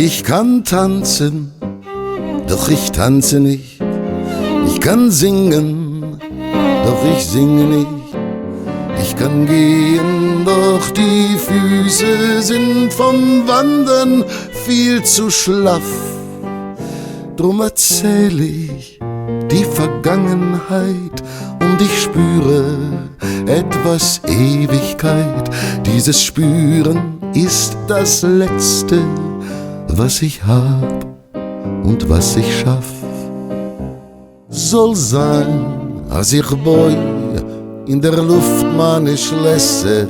Ich kann tanzen, doch ich tanze nicht. Ich kann singen, doch ich singe nicht. Ich kann gehen, doch die Füße sind vom Wandern viel zu schlaff. Drum erzähl ich die Vergangenheit und ich spüre etwas Ewigkeit. Dieses Spüren ist das Letzte, was ich hab und was ich schaff. Soll sein, als ich boi in der Luft meine Schlösser.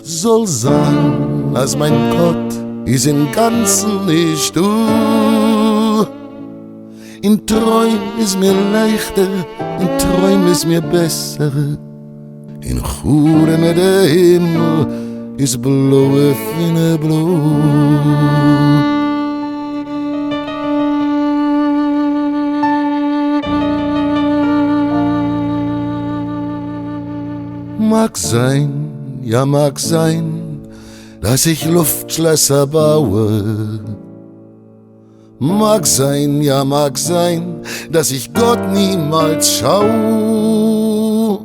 Soll sein, als mein Gott ist im Ganzen nicht du. In Träum ist mir leichter, in Träum ist mir besser. In Chure mit der Himmel ist blaue Finne blau. Mag sein, ja mag sein, dass ich Luftschlösser baue. Mag sein, ja mag sein, dass ich Gott niemals schau.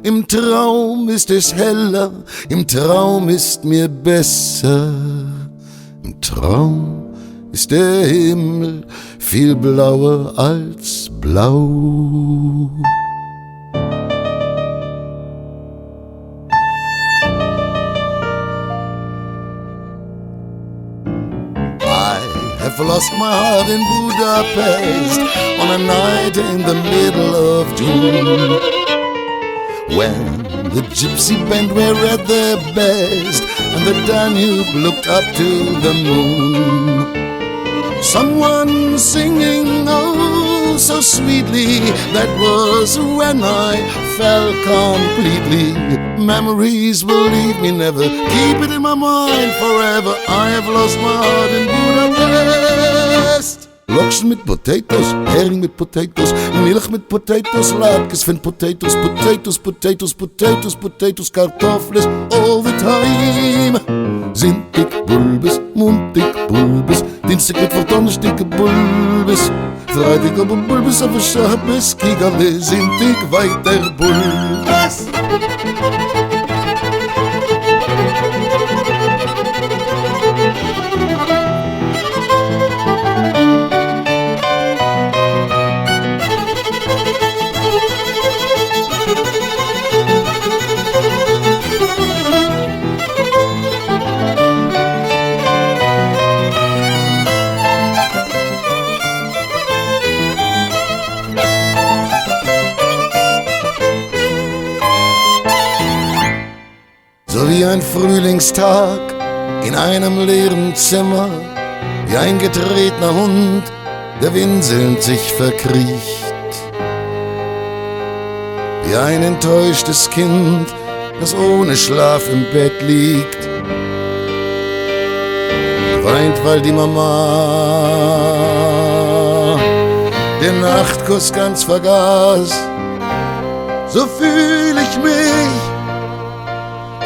Im Traum ist es heller, im Traum ist mir besser. Im Traum ist der Himmel viel blauer als blau. I've lost my heart in Budapest on a night in the middle of June, when the gypsy band were at their best and the Danube looked up to the moon. Someone singing oh so sweetly, that was when I fell completely. Memories will leave me never, keep it in my mind forever. I have lost my heart in Budapest. Lokschen mit Potatoes, Hering mit Potatoes, Milch mit Potatoes, Latkes von Potatoes, Potatoes, Potatoes, Potatoes, Potatoes, Kartoffeln all the time. Sintig Bulbes, muntig Bulbes, Dienstag mit Donnerstag Bulbes, Freitag aber Bulbes, aber Schabes, Kigale, Sintig weiter Bulbes. So wie ein Frühlingstag in einem leeren Zimmer, wie ein getretener Hund, der winselnd sich verkriecht. Wie ein enttäuschtes Kind, das ohne Schlaf im Bett liegt, weint, weil die Mama den Nachtkuss ganz vergaß. So fühl ich mich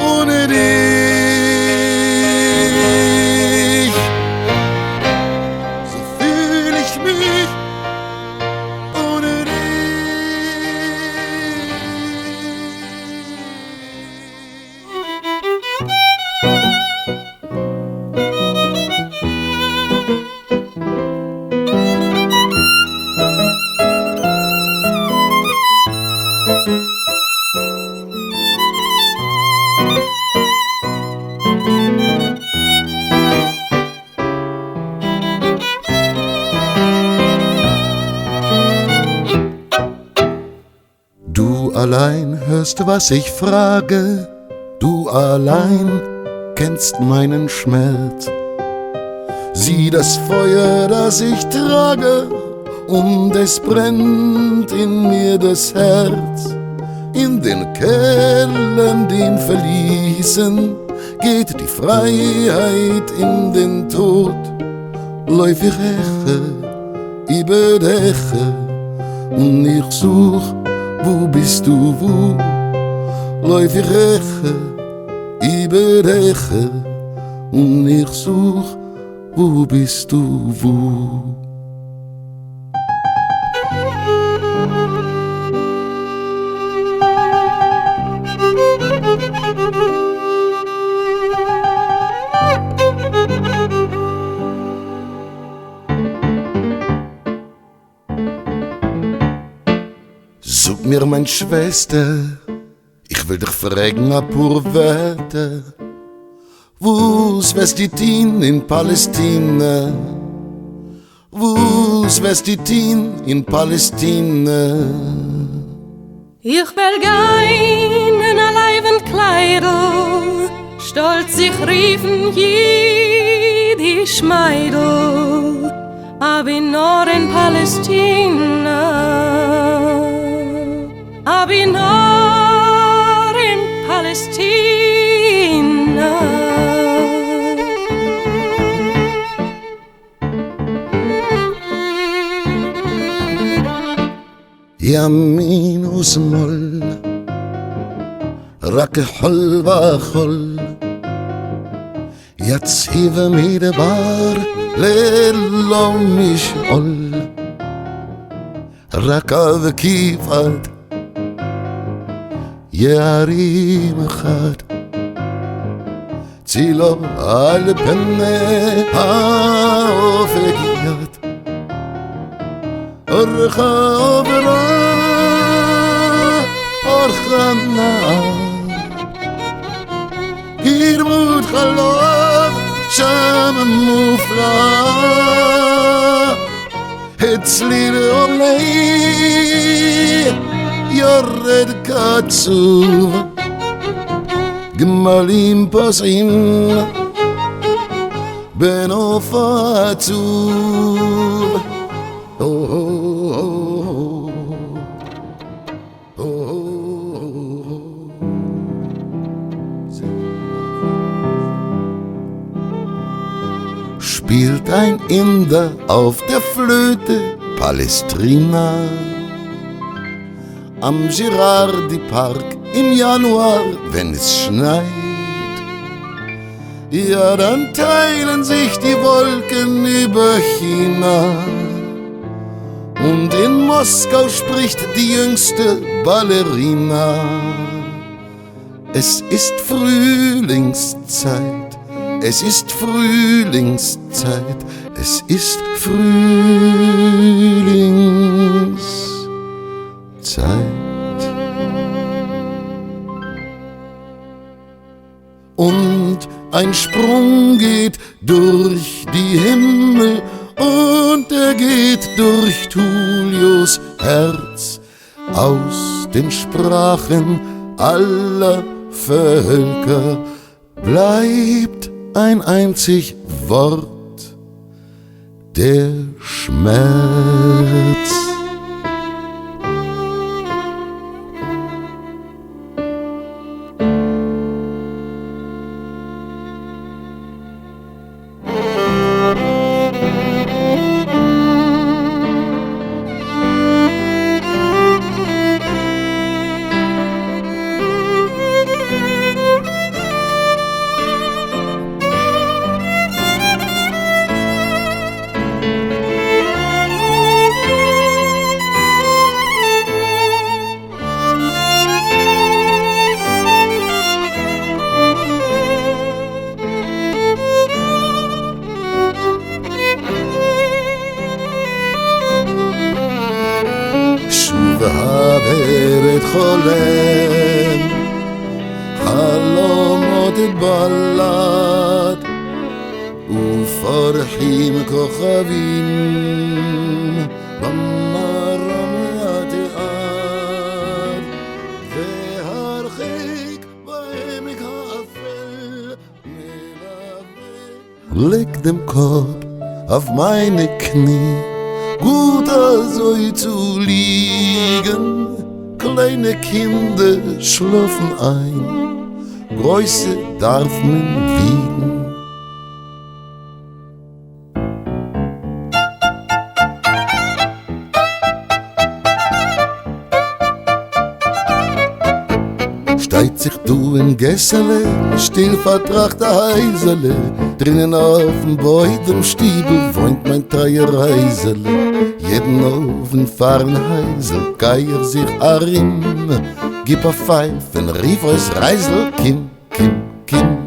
ohne dich, so fühl ich mich ohne Du allein hörst, was ich frage, du allein kennst meinen Schmerz. Sieh das Feuer, das ich trage, und es brennt in mir das Herz. In den Kellen, den Verließen, geht die Freiheit in den Tod. Läuf ich über Dächer und ich such, wo bist du, wo? Läuf ich über Dächer und ich such, wo bist du, wo? Sag mir, mein Schwester, ich will dich fragen a pur Wörter. Wo's wärst die Tien in Palästina? Wo's wärst die Tien in Palästina? Ich will gein in a leiben Kleidl, stolz sich riefen jüdisch Meidl, ab in nur in Palästina. Ab in nur in Palästina. يمين وشمال راك حلوة خل يتصيب ميدبار ليلو مش قل ركض كيفات يا ريم خاد تيلو البنة هافكيات الخبرة أرخنا يرمود خلاف شام مفلا هتسليل أولي يرد كاتسوف جمالين باسين بنو فاتوف Spielt ein Inder auf der Flöte Palestrina am Girardi Park im Januar, wenn es schneit. Ja, dann teilen sich die Wolken über China und in Moskau spricht die jüngste Ballerina. Es ist Frühlingszeit, es ist Frühlingszeit, es ist Frühlingszeit. Und ein Sprung geht durch die Himmel und er geht durch Tullius Herz aus den Sprachen aller Völker bleibt ein einzig Wort, der Schmerz. והברד חולם חלומות בלד ופורחים כוכבים במרום התיעד והרחיק בעמק האפל מלווה. Leg dem Korb auf meine Knie, guter so zu liegen. Kleine Kinder schlafen ein, Größe darf man wiegen. Steigt sich du in Gessele, still vertrachte Heisele. Drinnen auf dem Beutemstiebel wohnt mein treuer Reisele. Jeden Ofen fahren Heisel, geier sich arim. Gib a Pfeifen, rief aus Reisel, Kim, Kim, Kim.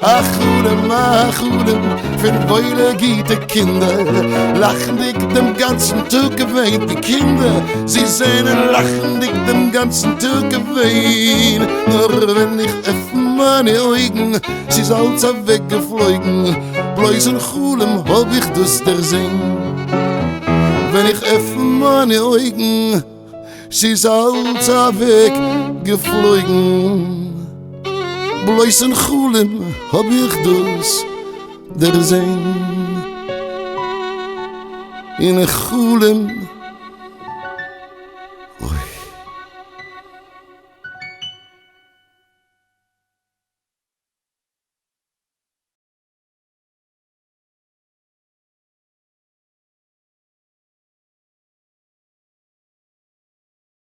Ach, Rudem, für Beule geht die Kinder, lachen dich dem ganzen Tag gewähnt, die Kinder, sie sehnen, lachen dich dem ganzen Tag gewähnt. Nur wenn ich öffne meine Augen, sie ist alles weggeflogen, bloß in Chulem hab ich das der Sinn. Wenn ich öffne meine Augen, sie ist alles weggeflogen. Bloß in Chulem hab ich das der Sinn. In Chulem